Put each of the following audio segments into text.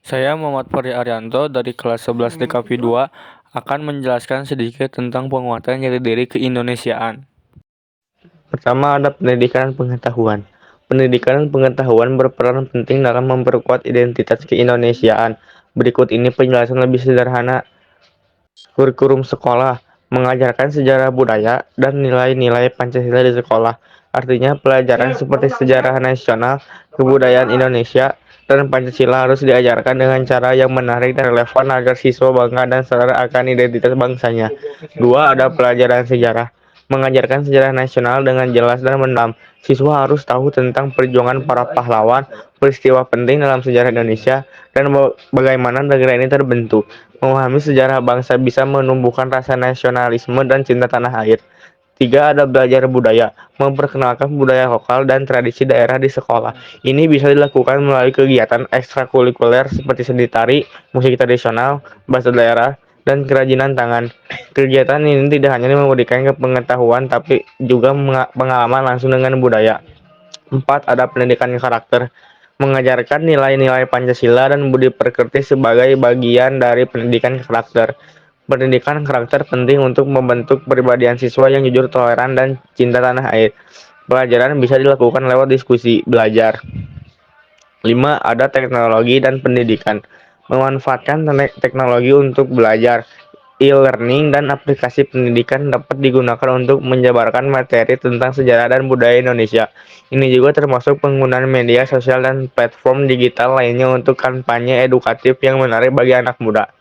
Saya Muhammad Fahri Arianto dari kelas 11 DKV 2 akan menjelaskan sedikit tentang penguatan jati diri keindonesiaan. Pertama ada pendidikan dan pengetahuan. Pendidikan dan pengetahuan berperan penting dalam memperkuat identitas keindonesiaan. Berikut ini penjelasan lebih sederhana. Kurikulum sekolah mengajarkan sejarah budaya dan nilai-nilai Pancasila di sekolah. Artinya pelajaran seperti sejarah nasional, kebudayaan Indonesia, dan Pancasila harus diajarkan dengan cara yang menarik dan relevan agar siswa bangga dan sadar akan identitas bangsanya. Dua, ada pelajaran sejarah. Mengajarkan sejarah nasional dengan jelas dan mendalam. Siswa harus tahu tentang perjuangan para pahlawan, peristiwa penting dalam sejarah Indonesia, dan bagaimana negara ini terbentuk. Memahami sejarah bangsa bisa menumbuhkan rasa nasionalisme dan cinta tanah air. Tiga, ada belajar budaya, memperkenalkan budaya lokal dan tradisi daerah di sekolah. Ini bisa dilakukan melalui kegiatan ekstrakurikuler seperti seni tari, musik tradisional, bahasa daerah, dan kerajinan tangan. Kegiatan ini tidak hanya memberikan pengetahuan, tapi juga pengalaman langsung dengan budaya. Empat, ada pendidikan karakter, mengajarkan nilai-nilai Pancasila dan budi pekerti sebagai bagian dari pendidikan karakter. Pendidikan karakter penting untuk membentuk kepribadian siswa yang jujur, toleran, dan cinta tanah air. Pelajaran bisa dilakukan lewat diskusi belajar. 5. Ada teknologi dan pendidikan. Memanfaatkan teknologi untuk belajar. E-learning dan aplikasi pendidikan dapat digunakan untuk menyebarkan materi tentang sejarah dan budaya Indonesia. Ini juga termasuk penggunaan media sosial dan platform digital lainnya untuk kampanye edukatif yang menarik bagi anak muda.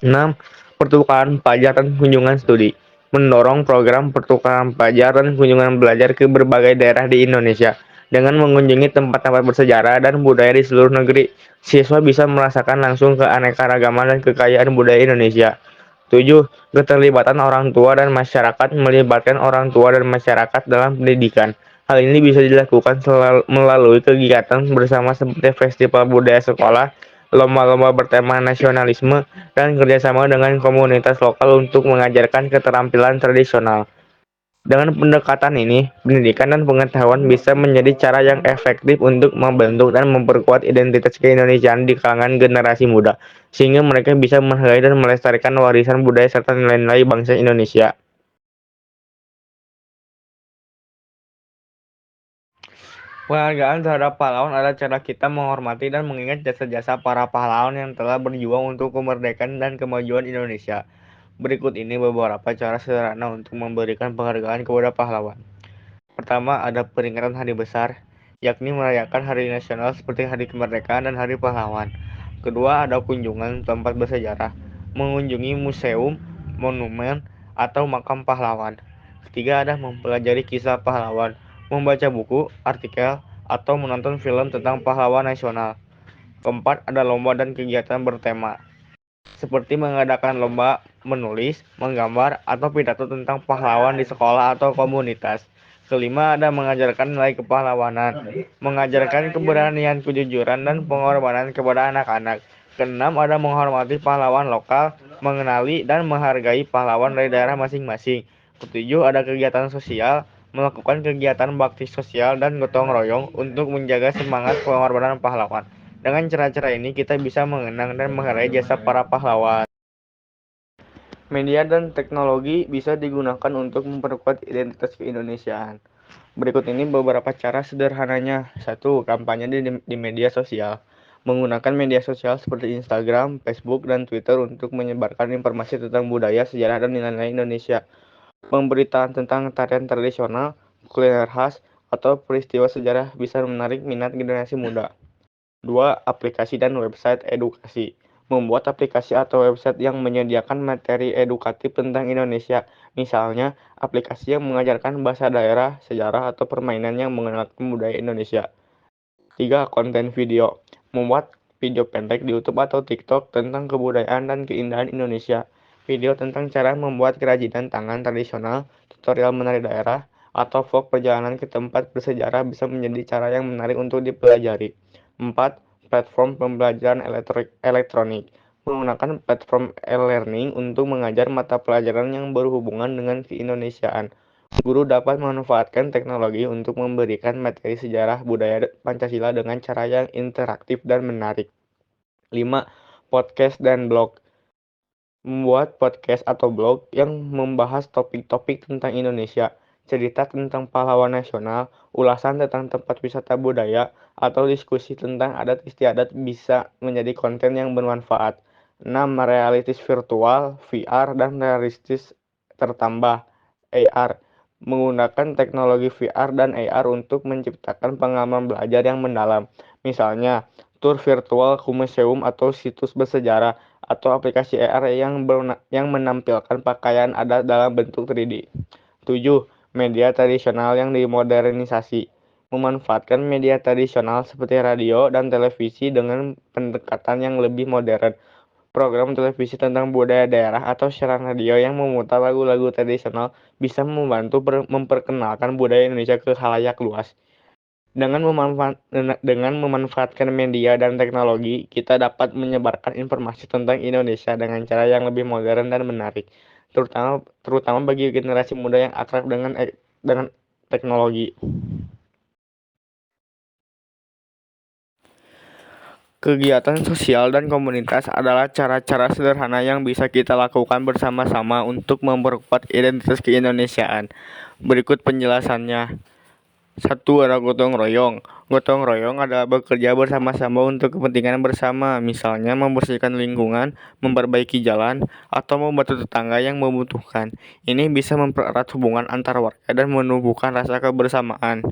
6. Pertukaran pelajar dan kunjungan studi. Mendorong program pertukaran pelajar dan kunjungan belajar ke berbagai daerah di Indonesia. Dengan mengunjungi tempat-tempat bersejarah dan budaya di seluruh negeri, siswa bisa merasakan langsung keanekaragaman dan kekayaan budaya Indonesia. 7. Keterlibatan orang tua dan masyarakat. Melibatkan orang tua dan masyarakat dalam pendidikan. Hal ini bisa dilakukan melalui kegiatan bersama seperti festival budaya sekolah, lomba-lomba bertema nasionalisme, dan kerjasama dengan komunitas lokal untuk mengajarkan keterampilan tradisional. Dengan pendekatan ini, pendidikan dan pengetahuan bisa menjadi cara yang efektif untuk membentuk dan memperkuat identitas keindonesiaan di kalangan generasi muda, sehingga mereka bisa menghargai dan melestarikan warisan budaya serta nilai-nilai bangsa Indonesia. Penghargaan terhadap pahlawan adalah cara kita menghormati dan mengingat jasa-jasa para pahlawan yang telah berjuang untuk kemerdekaan dan kemajuan Indonesia. Berikut ini beberapa cara sederhana untuk memberikan penghargaan kepada pahlawan. Pertama, ada peringatan hari besar, yakni merayakan hari nasional seperti Hari Kemerdekaan dan Hari Pahlawan. Kedua, ada kunjungan tempat bersejarah, mengunjungi museum, monumen, atau makam pahlawan. Ketiga, ada mempelajari kisah pahlawan, membaca buku, artikel, atau menonton film tentang pahlawan nasional. Keempat, ada lomba dan kegiatan bertema, seperti mengadakan lomba menulis, menggambar, atau pidato tentang pahlawan di sekolah atau komunitas. Kelima, ada mengajarkan nilai kepahlawanan, mengajarkan keberanian, kejujuran, dan pengorbanan kepada anak-anak. Keenam, ada menghormati pahlawan lokal, mengenali dan menghargai pahlawan dari daerah masing-masing. Ketujuh, ada kegiatan sosial, melakukan kegiatan bakti sosial dan gotong royong untuk menjaga semangat pengorbanan pahlawan. Dengan cara-cara ini kita bisa mengenang dan menghargai jasa para pahlawan. Media dan teknologi bisa digunakan untuk memperkuat identitas keindonesiaan. Berikut ini beberapa cara sederhananya. Satu, kampanye di media sosial. Menggunakan media sosial seperti Instagram, Facebook, dan Twitter untuk menyebarkan informasi tentang budaya, sejarah, dan nilai-nilai Indonesia. Pemberitaan tentang tarian tradisional, kuliner khas, atau peristiwa sejarah bisa menarik minat generasi muda. 2. Aplikasi dan website edukasi. Membuat aplikasi atau website yang menyediakan materi edukatif tentang Indonesia. Misalnya, aplikasi yang mengajarkan bahasa daerah, sejarah, atau permainan yang mengenalkan budaya Indonesia. 3. Konten video. Membuat video pendek di YouTube atau TikTok tentang kebudayaan dan keindahan Indonesia. Video tentang cara membuat kerajinan tangan tradisional, tutorial menari daerah, atau vlog perjalanan ke tempat bersejarah bisa menjadi cara yang menarik untuk dipelajari. 4. Platform pembelajaran elektronik. Menggunakan platform e-learning untuk mengajar mata pelajaran yang berhubungan dengan keindonesiaan. Guru dapat memanfaatkan teknologi untuk memberikan materi sejarah budaya Pancasila dengan cara yang interaktif dan menarik. 5. Podcast dan blog. Membuat podcast atau blog yang membahas topik-topik tentang Indonesia, cerita tentang pahlawan nasional, ulasan tentang tempat wisata budaya, atau diskusi tentang adat istiadat bisa menjadi konten yang bermanfaat. 6. Realitis virtual, VR, dan realistis tertambah, AR. Menggunakan teknologi VR dan AR untuk menciptakan pengalaman belajar yang mendalam. Misalnya, tur virtual ke museum atau situs bersejarah, atau aplikasi AR yang menampilkan pakaian adat dalam bentuk 3D. 7. Media tradisional yang dimodernisasi. Memanfaatkan media tradisional seperti radio dan televisi dengan pendekatan yang lebih modern. Program televisi tentang budaya daerah atau siaran radio yang memutar lagu-lagu tradisional bisa membantu memperkenalkan budaya Indonesia ke khalayak luas. Dengan memanfaatkan media dan teknologi, kita dapat menyebarkan informasi tentang Indonesia dengan cara yang lebih modern dan menarik, terutama bagi generasi muda yang akrab dengan teknologi. Kegiatan sosial dan komunitas adalah cara-cara sederhana yang bisa kita lakukan bersama-sama untuk memperkuat identitas keindonesiaan. Berikut penjelasannya. 1. Ada gotong royong. Gotong royong adalah bekerja bersama-sama untuk kepentingan bersama, misalnya membersihkan lingkungan, memperbaiki jalan, atau membantu tetangga yang membutuhkan. Ini bisa mempererat hubungan antar warga dan menumbuhkan rasa kebersamaan.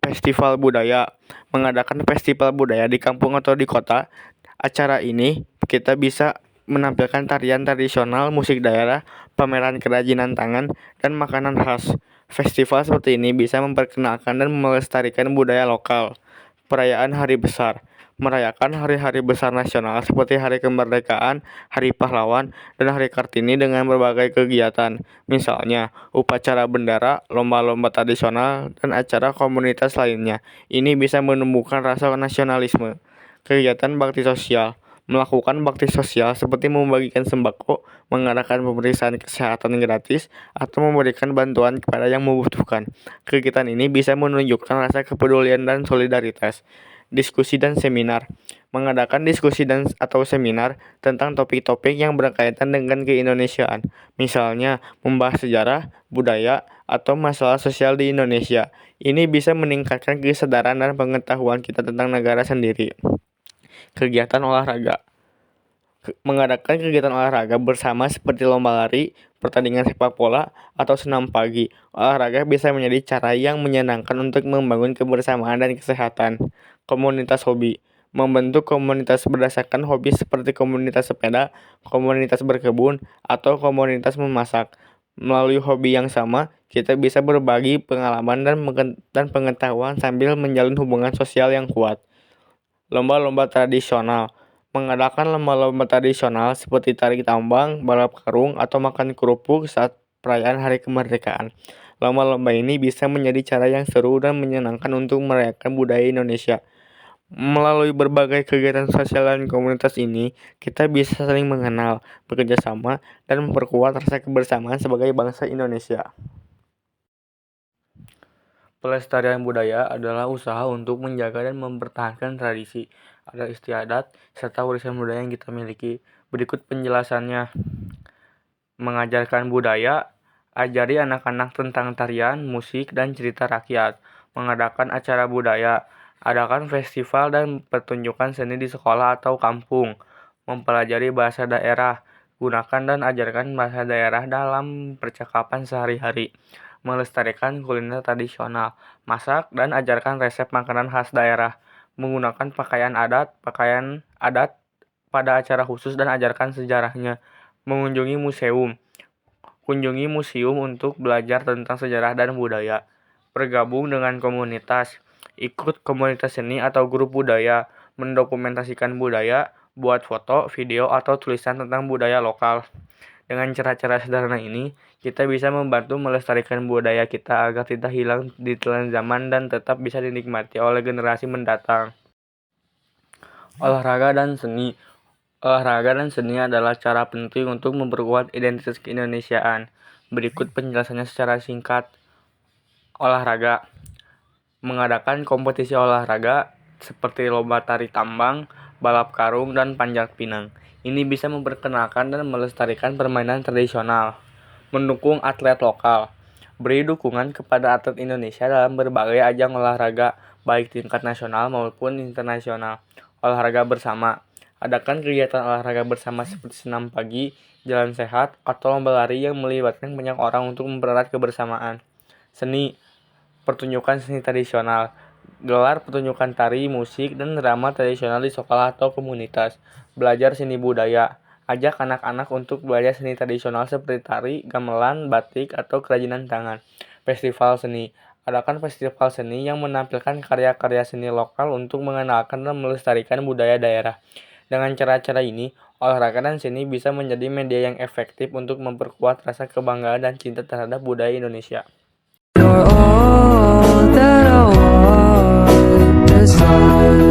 Festival budaya. Mengadakan festival budaya di kampung atau di kota. Acara ini kita bisa menampilkan tarian tradisional, musik daerah, pameran kerajinan tangan, dan makanan khas. Festival seperti ini bisa memperkenalkan dan melestarikan budaya lokal. Perayaan hari besar. Merayakan hari-hari besar nasional seperti Hari Kemerdekaan, Hari Pahlawan, dan Hari Kartini dengan berbagai kegiatan. Misalnya, upacara bendera, lomba-lomba tradisional, dan acara komunitas lainnya. Ini bisa menumbuhkan rasa nasionalisme. Kegiatan bakti sosial. Melakukan bakti sosial seperti membagikan sembako, mengadakan pemeriksaan kesehatan gratis, atau memberikan bantuan kepada yang membutuhkan. Kegiatan ini bisa menunjukkan rasa kepedulian dan solidaritas. Diskusi dan seminar. Mengadakan diskusi atau seminar tentang topik-topik yang berkaitan dengan keindonesiaan. Misalnya, membahas sejarah, budaya, atau masalah sosial di Indonesia. Ini bisa meningkatkan kesadaran dan pengetahuan kita tentang negara sendiri. Kegiatan olahraga. Mengadakan kegiatan olahraga bersama seperti lomba lari, pertandingan sepak bola, atau senam pagi. Olahraga bisa menjadi cara yang menyenangkan untuk membangun kebersamaan dan kesehatan. Komunitas hobi. Membentuk komunitas berdasarkan hobi seperti komunitas sepeda, komunitas berkebun, atau komunitas memasak. Melalui hobi yang sama, kita bisa berbagi pengalaman dan pengetahuan sambil menjalin hubungan sosial yang kuat. Lomba-lomba tradisional. Mengadakan lomba-lomba tradisional seperti tarik tambang, balap karung, atau makan kerupuk saat perayaan Hari Kemerdekaan. Lomba-lomba ini bisa menjadi cara yang seru dan menyenangkan untuk merayakan budaya Indonesia. Melalui berbagai kegiatan sosial dan komunitas ini, kita bisa saling mengenal, bekerja sama, dan memperkuat rasa kebersamaan sebagai bangsa Indonesia. Pelestarian budaya adalah usaha untuk menjaga dan mempertahankan tradisi, adat istiadat, serta warisan budaya yang kita miliki. Berikut penjelasannya. Mengajarkan budaya, ajari anak-anak tentang tarian, musik, dan cerita rakyat. Mengadakan acara budaya, adakan festival dan pertunjukan seni di sekolah atau kampung. Mempelajari bahasa daerah, gunakan dan ajarkan bahasa daerah dalam percakapan sehari-hari. Melestarikan kuliner tradisional, masak dan ajarkan resep makanan khas daerah. Menggunakan pakaian adat pada acara khusus dan ajarkan sejarahnya. Mengunjungi museum. Kunjungi museum untuk belajar tentang sejarah dan budaya. Bergabung dengan komunitas. Ikut komunitas seni atau grup budaya. Mendokumentasikan budaya, buat foto, video, atau tulisan tentang budaya lokal. Dengan cara-cara sederhana ini, kita bisa membantu melestarikan budaya kita agar tidak hilang di telan zaman dan tetap bisa dinikmati oleh generasi mendatang. Olahraga dan seni. Olahraga dan seni adalah cara penting untuk memperkuat identitas keindonesiaan. Berikut penjelasannya secara singkat. Olahraga. Mengadakan kompetisi olahraga seperti lomba tari tambang, balap karung, dan panjat pinang. Ini bisa memperkenalkan dan melestarikan permainan tradisional. Mendukung atlet lokal. Beri dukungan kepada atlet Indonesia dalam berbagai ajang olahraga, baik tingkat nasional maupun internasional. Olahraga bersama. Adakan kegiatan olahraga bersama seperti senam pagi, jalan sehat, atau lomba lari yang melibatkan banyak orang untuk mempererat kebersamaan. Seni. Pertunjukan seni tradisional. Gelar pertunjukan tari, musik, dan drama tradisional di sekolah atau komunitas. Belajar seni budaya. Ajak anak-anak untuk belajar seni tradisional seperti tari, gamelan, batik, atau kerajinan tangan. Festival seni. Adakan festival seni yang menampilkan karya-karya seni lokal untuk mengenalkan dan melestarikan budaya daerah. Dengan cara-cara ini, olahraga dan seni bisa menjadi media yang efektif untuk memperkuat rasa kebanggaan dan cinta terhadap budaya Indonesia. You're all that I want. This life